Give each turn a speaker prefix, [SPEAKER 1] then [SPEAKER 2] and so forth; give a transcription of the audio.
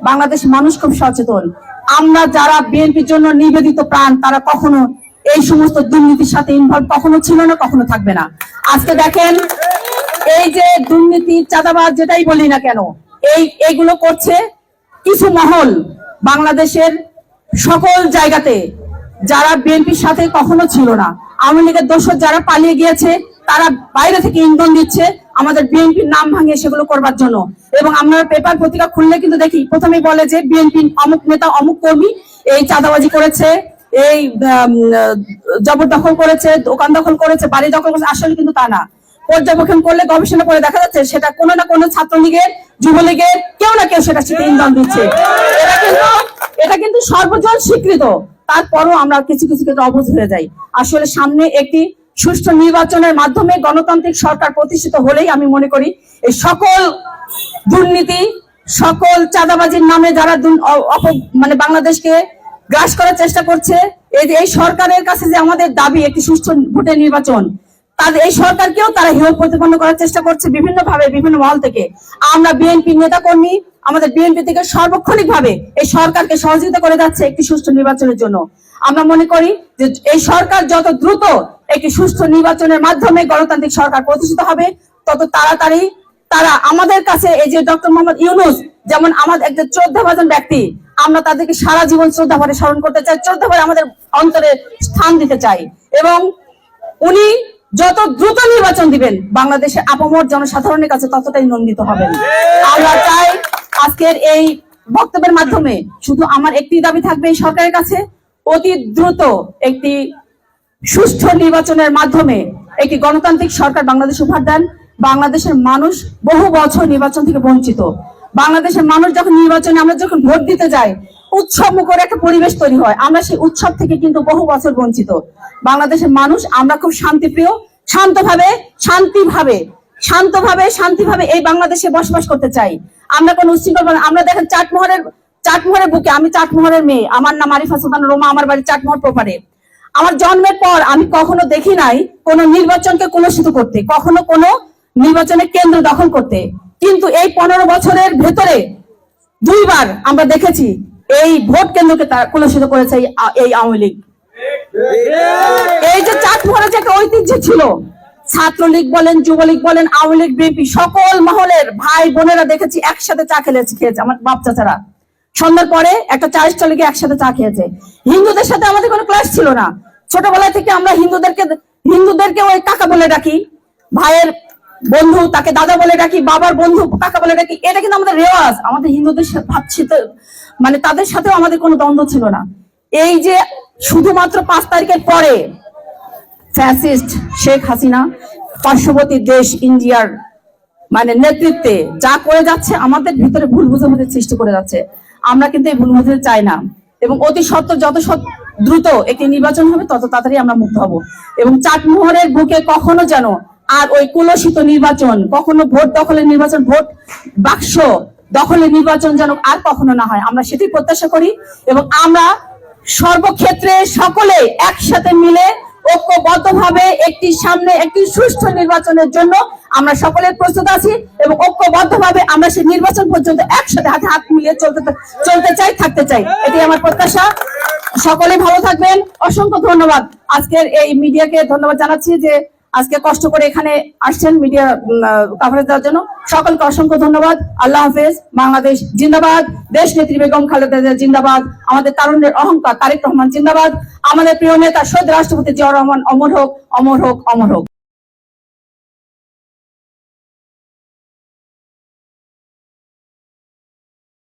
[SPEAKER 1] বাংলাদেশের মানুষ খুব সচেতন। আমরা যারা বিএনপির জন্য নিবেদিত প্রাণ, তারা কখনো এই সমস্ত দুর্নীতির সাথে ইনভলভ কখনো ছিল না, কখনো থাকবে না। আজকে দেখেন, এই যে দুর্নীতি, চাঁদাবাজ যেটাই বলি না কেন, এইগুলো করছে কিছু মহল বাংলাদেশের সকল জায়গাতে, যারা বিএনপির সাথে কখনো ছিল না। আওয়ামী লীগের দোষর যারা পালিয়ে গিয়েছে, তারা বাইরে থেকে ইন্ধন দিচ্ছে আমাদের বিএনপির নাম ভাঙিয়ে সেগুলো করবার জন্য। এবং আমরা পেপার পত্রিকা খুললে কিন্তু দেখি প্রথমেই বলে যে বিএনপি অমুক নেতা অমুক কর্মী এই চাঁদাবাজি করেছে, এই জবরদখল করেছে, দোকান দখল করেছে, বাড়ি দখল করেছে। আসলে কিন্তু তা না। পর্যবেক্ষণ করলে, গবেষণা করে দেখা যাচ্ছে সেটা কোনো না কোনো ছাত্রলীগের, যুবলীগের কেউ না কেউ সেটা ইন্ধন দিচ্ছে। এটা কিন্তু সর্বজন স্বীকৃত। তারপরও আমরা কিছু কিছু ক্ষেত্রে অবুঝ হয়ে যাই। আসলে সামনে একটি সুষ্ঠু নির্বাচনের মাধ্যমে গণতান্ত্রিক সরকার প্রতিষ্ঠিত হলেই আমি মনে করি এই সকল দুর্নীতি, সকল চাঁদাবাজির নামে যারা মানে বাংলাদেশকে গ্রাস করার চেষ্টা করছে, এই সরকারের কাছে যে আমাদের দাবি একটি সুষ্ঠু ভোটের নির্বাচন, তাদের এই সরকারকেও তারা হেয় প্রতিপন্ন করার চেষ্টা করছে বিভিন্ন ভাবে, বিভিন্ন মহল থেকে। আমরা বিএনপি নেতা কর্মী আমাদের বিএনপি থেকে সার্বক্ষণিক ভাবে এই সরকারকে সহযোগিতা করে যাচ্ছে একটি সুষ্ঠু নির্বাচনের জন্য। আমরা মনে করি যে এই সরকার যত দ্রুত একটি সুষ্ঠু নির্বাচনের মাধ্যমে গণতান্ত্রিক সরকার প্রতিষ্ঠিত হবে, তত তাড়াতাড়ি তারা আমাদের কাছে, এই যে ডক্টর মোহাম্মদ ইউনূস যেমন আমাদের একজন শ্রদ্ধাভাজন ব্যক্তি, আমরা তাদেরকে সারা জীবন শ্রদ্ধা ভরে স্মরণ করতে চাই, শ্রদ্ধা ভরে আমাদের অন্তরে স্থান দিতে চাই। এবং উনি যত দ্রুত নির্বাচন দিবেন, বাংলাদেশের আপামর জনসাধারণের কাছে ততটাই নন্দিত হবেন। আমরা চাই আজকের এই বক্তব্যের মাধ্যমে শুধু আমার একটি দাবি থাকবে এই সরকারের কাছে, অতি দ্রুত একটি সুষ্ঠু নির্বাচনের মাধ্যমে একটি গণতান্ত্রিক সরকার বাংলাদেশ উপহার দেন। বাংলাদেশের মানুষ বহু বছর নির্বাচন থেকে বঞ্চিত। বাংলাদেশের মানুষ যখন নির্বাচনে, আমরা যখন ভোট দিতে যাই, উৎসব মুখর একটা পরিবেশ তৈরি হয়, আমরা সেই উৎসব থেকে কিন্তু বহু বছর বঞ্চিত। বাংলাদেশের মানুষ আমরা খুব শান্তিপ্রিয়, শান্তিভাবে এই বাংলাদেশে বসবাস করতে চাই। আমরা কোন উচ্ছৃঙ্খল, আমরা দেখেন চাটমোহরের বুকে, আমি চাটমোহরের মেয়ে, আমার নাম আরিফা সুলতান রোমা, আমার বাড়ি চাটমোহর প্রপারে। আমার জন্মের পর আমি কখনো দেখি নাই কোন নির্বাচনকে কলুষিত করতে, কখনো কোনো নির্বাচনের কেন্দ্র দখল করতে। কিন্তু এই 15 বছরের ভেতরে 2বার আমরা দেখেছি এই ভোট কেন্দ্রকে তারা কলুষিত করেছে এই আওয়ামী লীগ। এই যে চাটমোহরে যে একটা ঐতিহ্য ছিল, ছাত্রলীগ বলেন, যুবলীগ বলেন, আওয়ামী লীগ, বিএনপি, সকল মহলের ভাই বোনেরা দেখেছি একসাথে চা খেয়েছে। আমার বাপ চাচারা সন্ধ্যার পরে একটা চা স্টলে গিয়ে একসাথে চা খেয়েছে। হিন্দুদের সাথে আমাদের কোনো ক্লাস ছিল না। ছোটবেলা থেকে আমরা হিন্দুদেরকে ওই কাকা বলে ডাকি, ভাইয়ের বন্ধু তাকে দাদা বলে ডাকি, বাবার বন্ধু কাকা বলে ডাকি। এটা কিন্তু আমাদের রেওয়াজ। আমাদের হিন্দুদের সাথে মানে তাদের সাথেও আমাদের কোনো দ্বন্দ্ব ছিল না। এই যে শুধুমাত্র 5 তারিখের পরে ফ্যাসিস্ট শেখ হাসিনা পার্শ্ববর্তী দেশ ইন্ডিয়ার মানে নেতৃত্বে যা করে যাচ্ছে, আমাদের ভিতরে ভুল বোঝাবুঝির সৃষ্টি করে যাচ্ছে। আমরা কিন্তু এই ভুল বুঝতে চাই না। এবং অতি সত্বর যত দ্রুত একটি নির্বাচন হবে, তত তাড়াতাড়ি আমরা মুক্ত হব। এবং চাটমোহরের বুকে কখনো যেন আর ওই কলুষিত নির্বাচন, কখনো ভোট দখলের নির্বাচন, ভোট বাক্স দখলের নির্বাচন যেন আর কখনো না হয়, আমরা সেটি প্রত্যাশা করি। এবং আমরা সর্বক্ষেত্রে সকলে একসাথে মিলে ঐক্যবদ্ধভাবে সামনে একটি সুষ্ঠু নির্বাচনের জন্য আমরা সকলে প্রস্তুত আছি। এবং ঐক্যবদ্ধভাবে আমরা সেই নির্বাচন পর্যন্ত একসাথে হাতে হাত মিলিয়ে চলতে চাই, থাকতে চাই। এটি আমার প্রত্যাশা। সকলে ভালো থাকবেন। অসংখ্য ধন্যবাদ। আজকের এই মিডিয়াকে ধন্যবাদ জানাচ্ছি যে আজকে কষ্ট করে এখানে আসছেন মিডিয়া কভারেজ দেওয়ার জন্য। সকলকে অসংখ্য ধন্যবাদ। আল্লাহ হাফেজ। বাংলাদেশ জিন্দাবাদ। দেশ নেত্রী বেগম খালেদা জিয়া জিন্দাবাদ। আমাদের তারুণ্যের অহংকার তারেক রহমান জিন্দাবাদ। আমাদের প্রিয় নেতা শহীদ রাষ্ট্রপতি জিয়াউর রহমান অমর হোক, অমর হোক, অমর হোক।